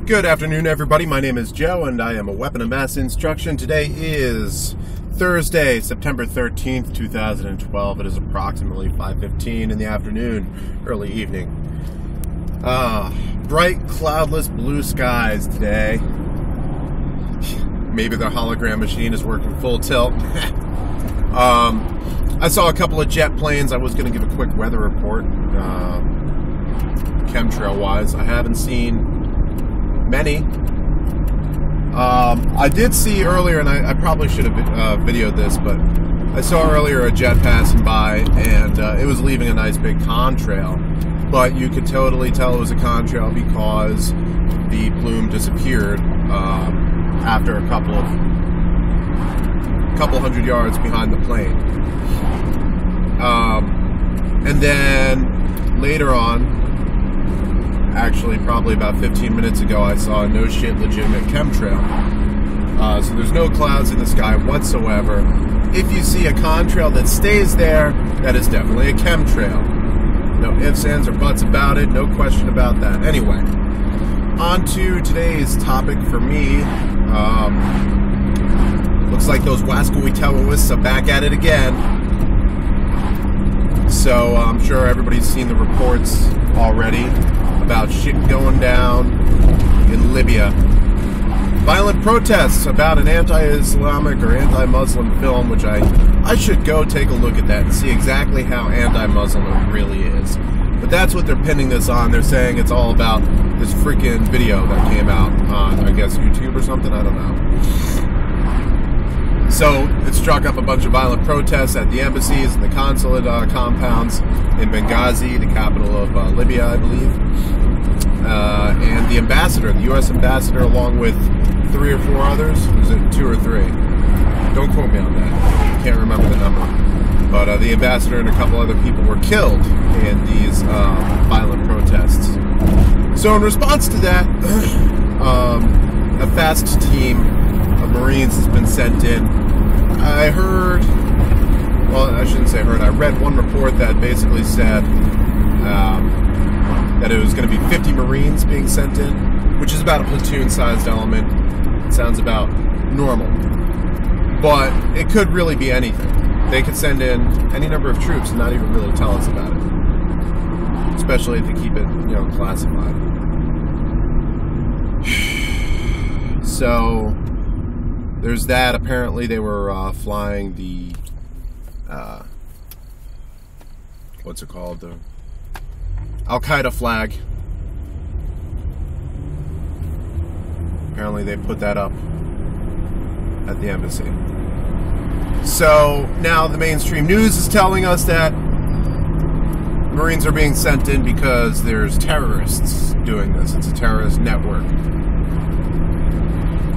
Good afternoon, everybody. My name is Joe, and I am a weapon of mass instruction. Today is Thursday, September 13th, 2012. It is approximately 5:15 in the afternoon, early evening. Bright, cloudless blue skies today. Maybe the hologram machine is working full tilt. I saw a couple of jet planes. I was going to give a quick weather report, chemtrail-wise. I haven't seen many. I did see earlier, and I probably should have videoed this, but I saw earlier a jet passing by, and it was leaving a nice big contrail. But you could totally tell it was a contrail because the plume disappeared after a couple hundred yards behind the plane. And then later on, actually probably about 15 minutes ago, I saw a no shit legitimate chemtrail. So there's no clouds in the sky whatsoever. If you see a contrail that stays there, that is definitely a chemtrail. No ifs, ands, or buts about it, no question about that. Anyway, on to today's topic for me. Looks like those Wascoey terrorists are back at it again. So I'm sure everybody's seen the reports already about shit going down in Libya. Violent protests about an anti-Islamic or anti-Muslim film, which I should go take a look at that and see exactly how anti-Muslim it really is. But that's what they're pinning this on. They're saying it's all about this freaking video that came out on, I guess, YouTube or something. I don't know. So it struck up a bunch of violent protests at the embassies and the consulate compounds in Benghazi, the capital of Libya, I believe. And the ambassador, the U.S. ambassador, along with 3 or 4 others. Was it 2 or 3? Don't quote me on that. Can't remember the number. But the ambassador and a couple other people were killed in these violent protests. So in response to that, a fast team of Marines has been sent in. I heard, well, I shouldn't say heard, I read one report that basically said that it was going to be 50 Marines being sent in, which is about a platoon-sized element. It sounds about normal. But it could really be anything. They could send in any number of troops and not even really tell us about it. Especially if they keep it, classified. So there's that. Apparently they were flying the what's it called, the Al-Qaeda flag. Apparently they put that up at the embassy. So now the mainstream news is telling us that Marines are being sent in because there's terrorists doing this. It's a terrorist network.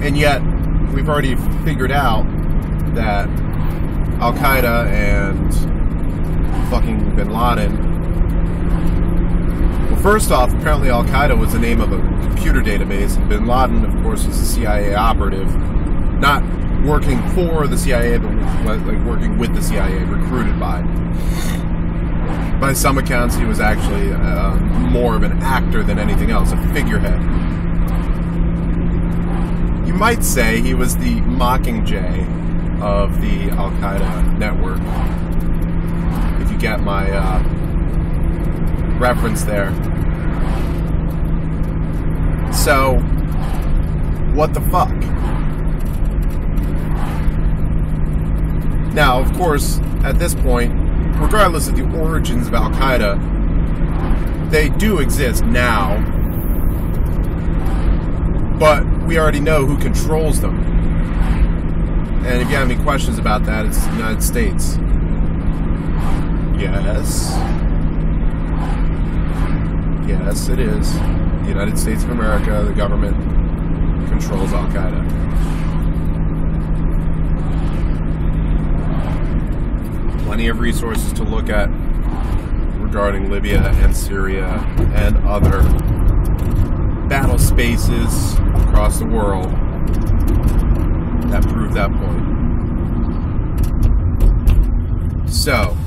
And yet, we've already figured out that Al-Qaeda and fucking Bin Laden. Well, first off, apparently Al-Qaeda was the name of a computer database, and Bin Laden, of course, was a CIA operative, not working for the CIA, but like working with the CIA, recruited by. By some accounts, he was actually more of an actor than anything else, a figurehead. You might say he was the Mockingjay of the Al-Qaeda network, if you get my reference there. So, what the fuck? Now, of course, at this point, regardless of the origins of Al-Qaeda, they do exist now, but we already know who controls them. And if you have any questions about that, it's the United States. Yes. Yes, it is. The United States of America, the government, controls Al-Qaeda. Plenty of resources to look at regarding Libya and Syria and other battle spaces across the world that prove that point. So,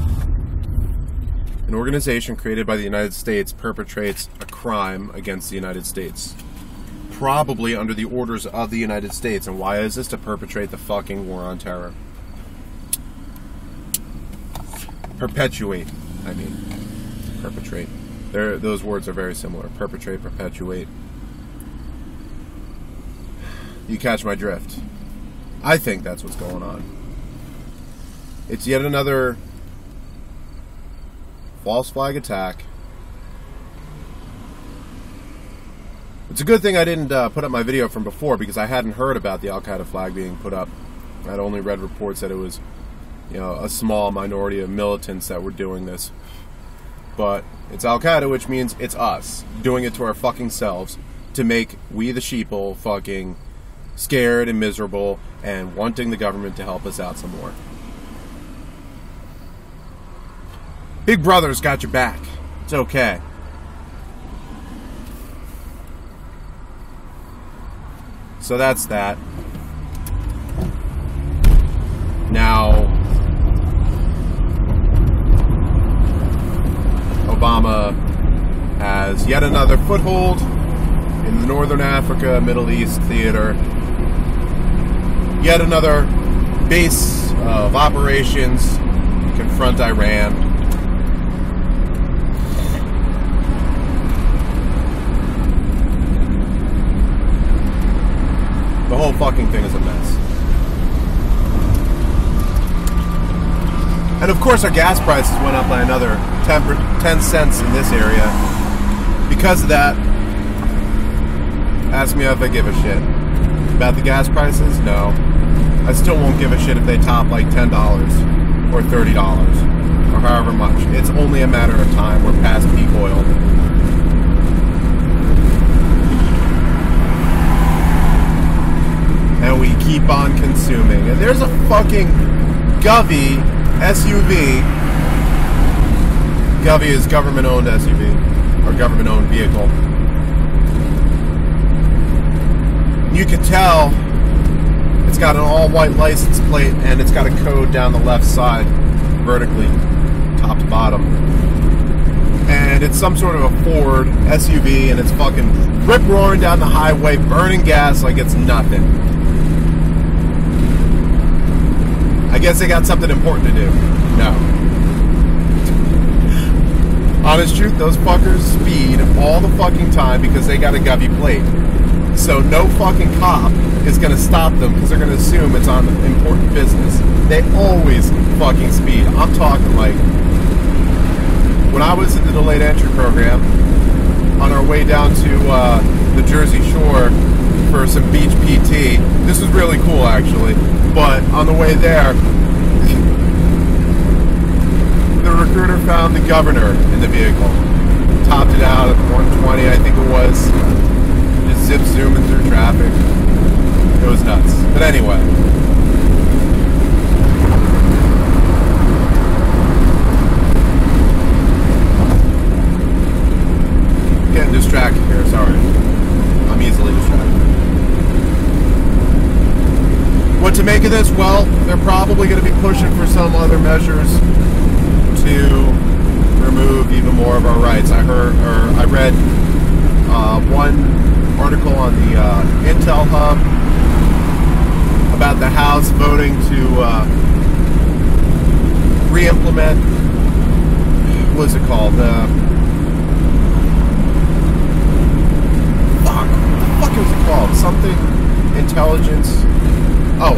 an organization created by the United States perpetrates a crime against the United States. probably under the orders of the United States. And why is this? To perpetrate the fucking war on terror. Perpetuate, I mean. Perpetrate. Those words are very similar. Perpetrate, perpetuate. You catch my drift. I think that's what's going on. It's yet another false flag attack. It's a good thing I didn't put up my video from before, because I hadn't heard about the Al-Qaeda flag being put up. I'd only read reports that it was, a small minority of militants that were doing this. But it's Al-Qaeda, which means it's us doing it to our fucking selves to make we the sheeple fucking scared and miserable and wanting the government to help us out some more. Big Brother's got your back. It's okay. So that's that. Now, Obama has yet another foothold in the Northern Africa, Middle East theater. Yet another base of operations to confront Iran. The whole fucking thing is a mess. And of course our gas prices went up by another 10 cents in this area. Because of that, ask me if I give a shit. About the gas prices? No. I still won't give a shit if they top like $10 or $30 or however much. It's only a matter of time. We're past peak oil. And we keep on consuming. And there's a fucking Govy SUV. Govy is government-owned SUV, or government-owned vehicle. You can tell it's got an all-white license plate, and it's got a code down the left side, vertically, top to bottom. And it's some sort of a Ford SUV, and it's fucking rip-roaring down the highway, burning gas like it's nothing. I guess they got something important to do. No. Honest truth, those fuckers speed all the fucking time because they got a Govy plate. So no fucking cop is going to stop them because they're going to assume it's on important business. They always fucking speed. I'm talking like, when I was in the delayed entry program, on our way down to the Jersey Shore for some beach PT, this was really cool actually, but on the way there, the recruiter found the governor in the vehicle, topped it out at 120, I think it was, just zip zooming through traffic. It was nuts. But anyway, getting distracted here, sorry. I'm easily distracted. What to make of this? Well, they're probably going to be pushing for some other measures to remove even more of our rights. I read one article on the Intel Hub about the House voting to re-implement, what's it called? What the fuck is it called? Something intelligence. Oh,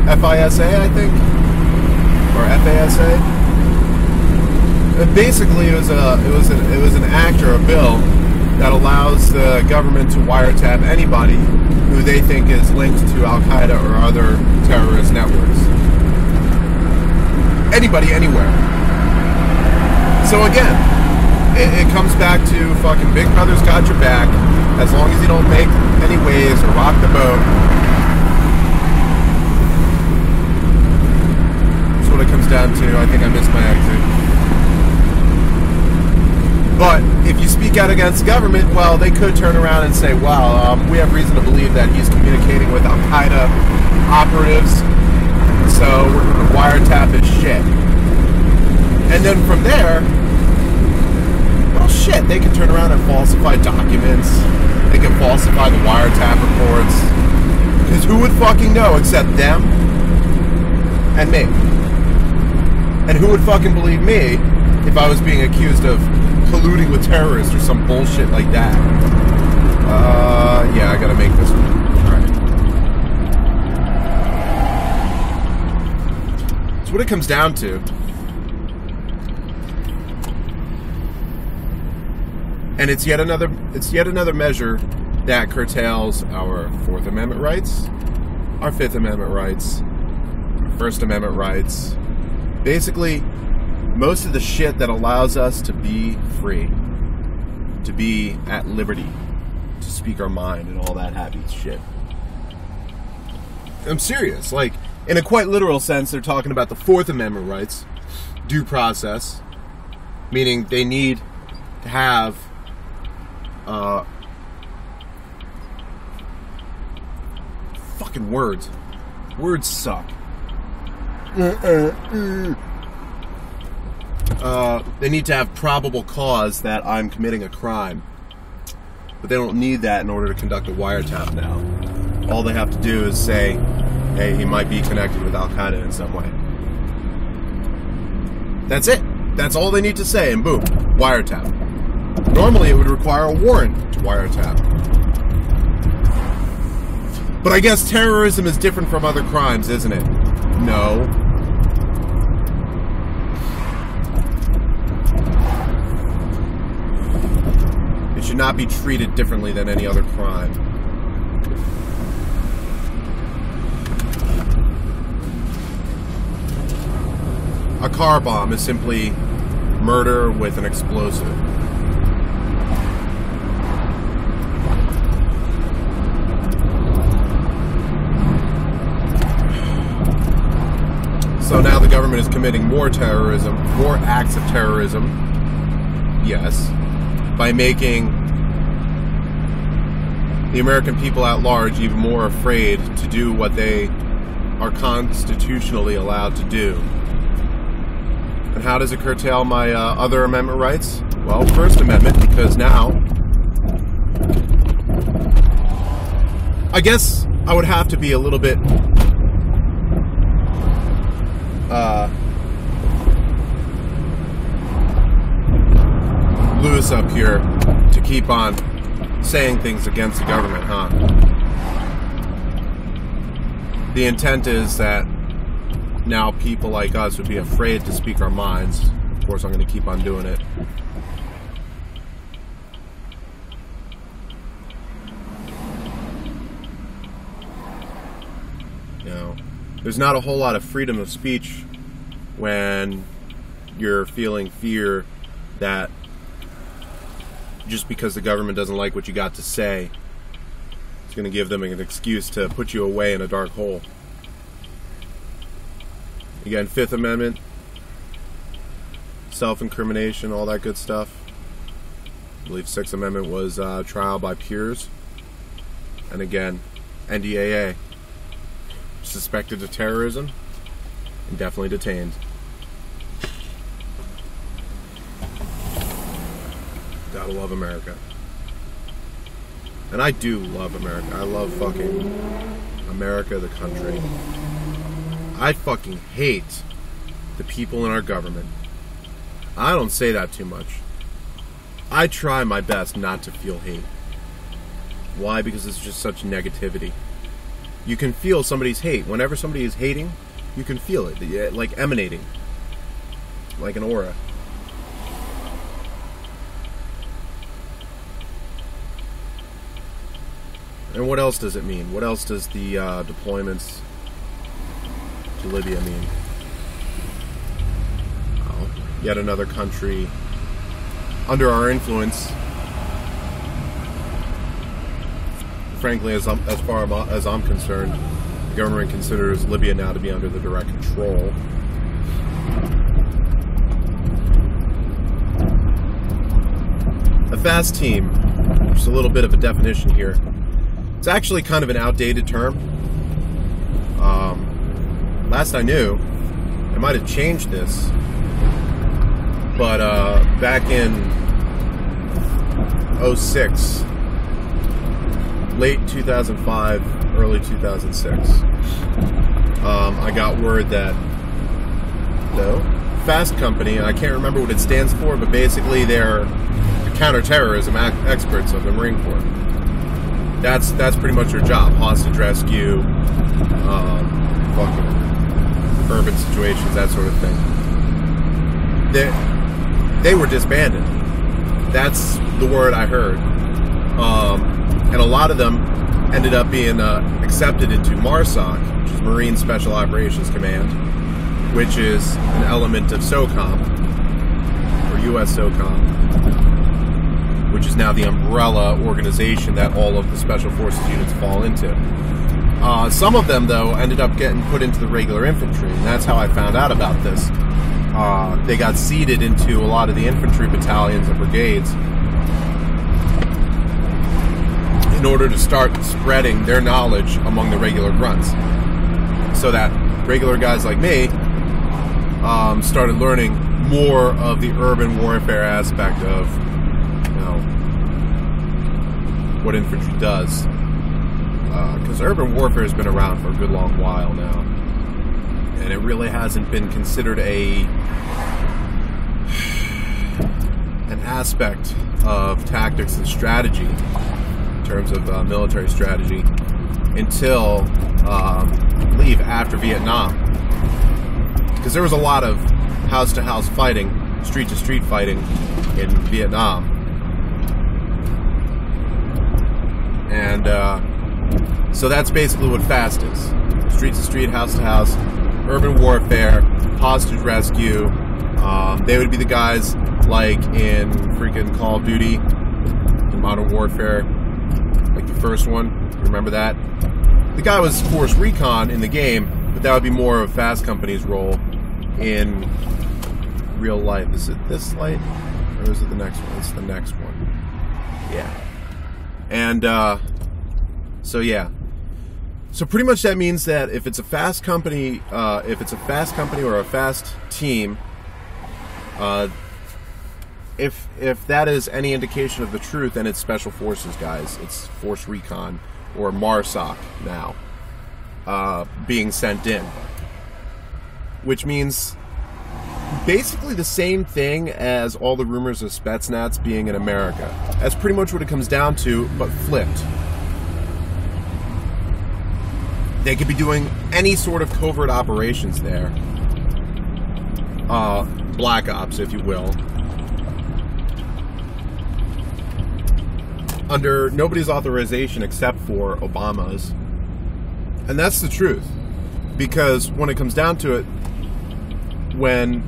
FISA, I think, or FASA. Basically, it was an act or a bill that allows the government to wiretap anybody who they think is linked to Al-Qaeda or other terrorist networks. Anybody, anywhere. So again, it comes back to fucking Big Brother's got your back. As long as you don't make any waves or rock the boat. That's what it comes down to. I think I missed my exit. But if you speak out against the government, well, they could turn around and say, well, we have reason to believe that he's communicating with Al-Qaeda operatives, so we're going to wiretap his shit. And then from there, well, shit, they can turn around and falsify documents. They can falsify the wiretap reports. Because who would fucking know except them and me? And who would fucking believe me if I was being accused of colluding with terrorists or some bullshit like that? Yeah, I gotta make this one. Alright. That's what it comes down to. And it's yet another measure that curtails our Fourth Amendment rights, our Fifth Amendment rights, our First Amendment rights. Basically, most of the shit that allows us to be free, to be at liberty, to speak our mind and all that happy shit. I'm serious. Like, in a quite literal sense, they're talking about the Fourth Amendment rights, due process, meaning they need to have fucking words. Words suck. They need to have probable cause that I'm committing a crime. But they don't need that in order to conduct a wiretap now. All they have to do is say, hey, he might be connected with Al-Qaeda in some way. That's it. That's all they need to say, and boom, wiretap. Normally, it would require a warrant to wiretap. But I guess terrorism is different from other crimes, isn't it? No. It should not be treated differently than any other crime. A car bomb is simply murder with an explosive. So now the government is committing more terrorism, more acts of terrorism, yes, by making the American people at large even more afraid to do what they are constitutionally allowed to do. And how does it curtail my other amendment rights? Well, First Amendment, because now, I guess I would have to be a little bit loose up here to keep on saying things against the government, huh? The intent is that now people like us would be afraid to speak our minds. Of course, I'm going to keep on doing it. You know, there's not a whole lot of freedom of speech when you're feeling fear that just because the government doesn't like what you got to say, it's going to give them an excuse to put you away in a dark hole. Again, Fifth Amendment, self-incrimination, all that good stuff. I believe Sixth Amendment was trial by peers. And again, NDAA, suspected of terrorism, indefinitely detained. Gotta love America. And I do love America. I love fucking America, the country. I fucking hate the people in our government. I don't say that too much. I try my best not to feel hate. Why? Because it's just such negativity. You can feel somebody's hate. Whenever somebody is hating, you can feel it, like emanating. Like an aura. And what else does it mean? What else does the deployments to Libya mean? Well, yet another country under our influence. Frankly, as far as I'm concerned, the government considers Libya now to be under the direct control. A fast team, just a little bit of a definition here. It's actually kind of an outdated term. Last I knew, they might have changed this, but back in 2006, late 2005, early 2006, I got word that FAST company, I can't remember what it stands for, but basically they're the counterterrorism experts of the Marine Corps. That's pretty much their job: hostage rescue, fucking urban situations, that sort of thing. They were disbanded. That's the word I heard. And a lot of them ended up being accepted into MARSOC, which is Marine Special Operations Command, which is an element of SOCOM, or US SOCOM, which is now the umbrella organization that all of the Special Forces units fall into. Some of them, though, ended up getting put into the regular infantry, and that's how I found out about this. They got seeded into a lot of the infantry battalions and brigades in order to start spreading their knowledge among the regular grunts, so that regular guys like me started learning more of the urban warfare aspect of, what infantry does. Because urban warfare has been around for a good long while now, and it really hasn't been considered an aspect of tactics and strategy in terms of military strategy until I believe after Vietnam, because there was a lot of house-to-house fighting, street-to-street fighting in Vietnam, and so that's basically what FAST is: street-to-street, house-to-house, urban warfare, hostage rescue. They would be the guys like in freaking Call of Duty, in Modern Warfare, like the first one. You remember that? The guy was Force Recon in the game, but that would be more of FAST Company's role in real life. Is it this light, or is it the next one? It's the next one. Yeah. And so yeah. So pretty much that means that if it's a FAST company, or a FAST team, if that is any indication of the truth, then it's Special Forces guys. It's Force Recon or MARSOC now being sent in, which means basically the same thing as all the rumors of Spetsnaz being in America. That's pretty much what it comes down to, but flipped. They could be doing any sort of covert operations there. Black Ops, if you will. Under nobody's authorization except for Obama's. And that's the truth. Because when it comes down to it, when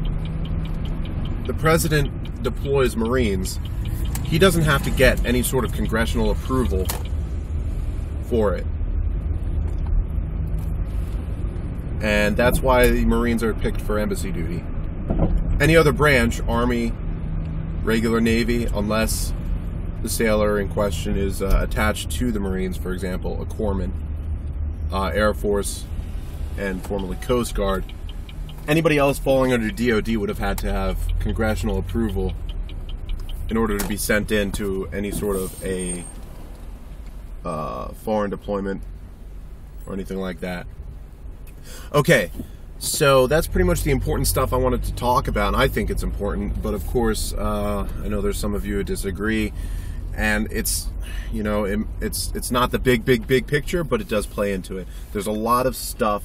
the president deploys Marines, he doesn't have to get any sort of congressional approval for it. And that's why the Marines are picked for embassy duty. Any other branch, Army, regular Navy, unless the sailor in question is attached to the Marines, for example, a corpsman, Air Force, and formerly Coast Guard. Anybody else falling under DOD would have had to have congressional approval in order to be sent into any sort of a foreign deployment or anything like that. Okay, so that's pretty much the important stuff I wanted to talk about, and I think it's important, but of course, I know there's some of you who disagree, and it's, it's not the big picture, but it does play into it. There's a lot of stuff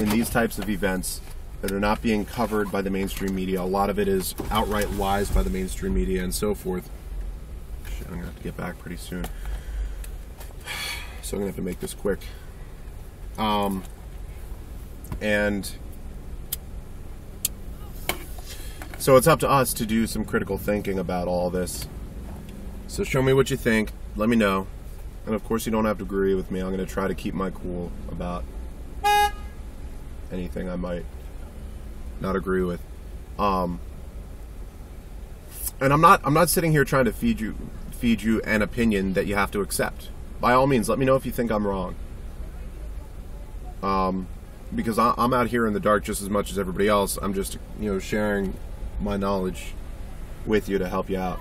in these types of events that are not being covered by the mainstream media. A lot of it is outright lies by the mainstream media and so forth. Shit, I'm gonna have to get back pretty soon, so I'm gonna have to make this quick. And so it's up to us to do some critical thinking about all this. So show me what you think, let me know. And of course you don't have to agree with me. I'm going to try to keep my cool about anything I might not agree with. And I'm not sitting here trying to feed you an opinion that you have to accept. By all means, let me know if you think I'm wrong. Because I'm out here in the dark just as much as everybody else. I'm just, sharing my knowledge with you to help you out.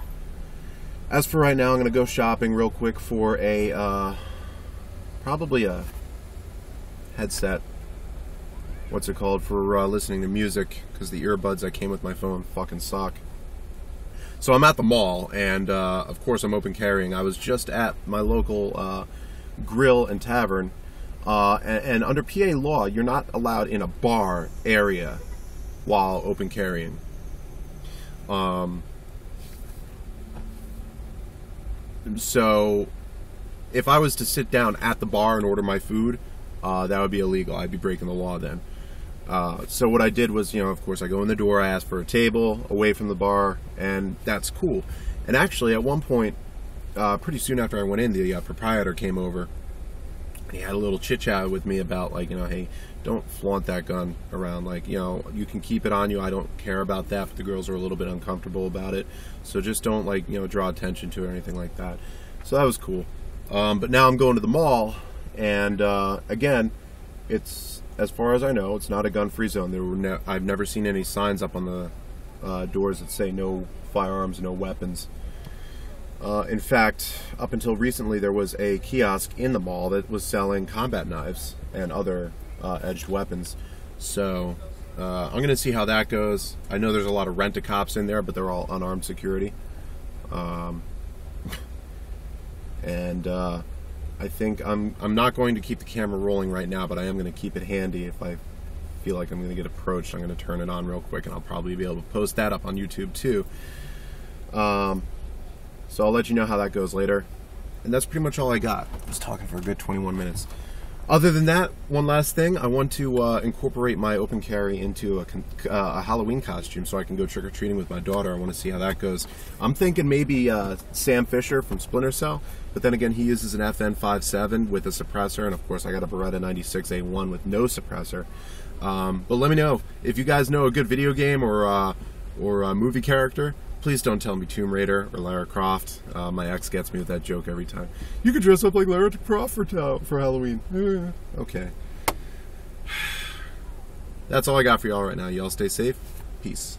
as for right now, I'm going to go shopping real quick for a, probably a headset. What's it called? For listening to music, because the earbuds that came with my phone fucking suck. So I'm at the mall, and of course I'm open carrying. I was just at my local grill and tavern, and under PA law, you're not allowed in a bar area while open carrying. So if I was to sit down at the bar and order my food, that would be illegal. I'd be breaking the law then. So what I did was, of course, I go in the door, I ask for a table away from the bar, and that's cool. And actually, at one point, pretty soon after I went in, the proprietor came over. He had a little chit-chat with me about, like, hey, don't flaunt that gun around. Like, you can keep it on you. I don't care about that, but the girls are a little bit uncomfortable about it. So just don't, like, draw attention to it or anything like that. So that was cool. But now I'm going to the mall, and again, it's, as far as I know, it's not a gun-free zone. I've never seen any signs up on the doors that say no firearms, no weapons. In fact, up until recently, there was a kiosk in the mall that was selling combat knives and other edged weapons. So I'm going to see how that goes. I know there's a lot of rent-a-cops in there, but they're all unarmed security. And I think I'm not going to keep the camera rolling right now, but I am going to keep it handy. If I feel like I'm going to get approached, I'm going to turn it on real quick, and I'll probably be able to post that up on YouTube too. So I'll let you know how that goes later. And that's pretty much all I got. I was talking for a good 21 minutes. Other than that, one last thing, I want to incorporate my open carry into a Halloween costume so I can go trick-or-treating with my daughter. I want to see how that goes. I'm thinking maybe Sam Fisher from Splinter Cell, but then again, he uses an FN57 with a suppressor, and of course I got a Beretta 96A1 with no suppressor. But let me know if you guys know a good video game or a movie character. Please don't tell me Tomb Raider or Lara Croft. My ex gets me with that joke every time. You could dress up like Lara Croft for Halloween. Okay. That's all I got for y'all right now. Y'all stay safe. Peace.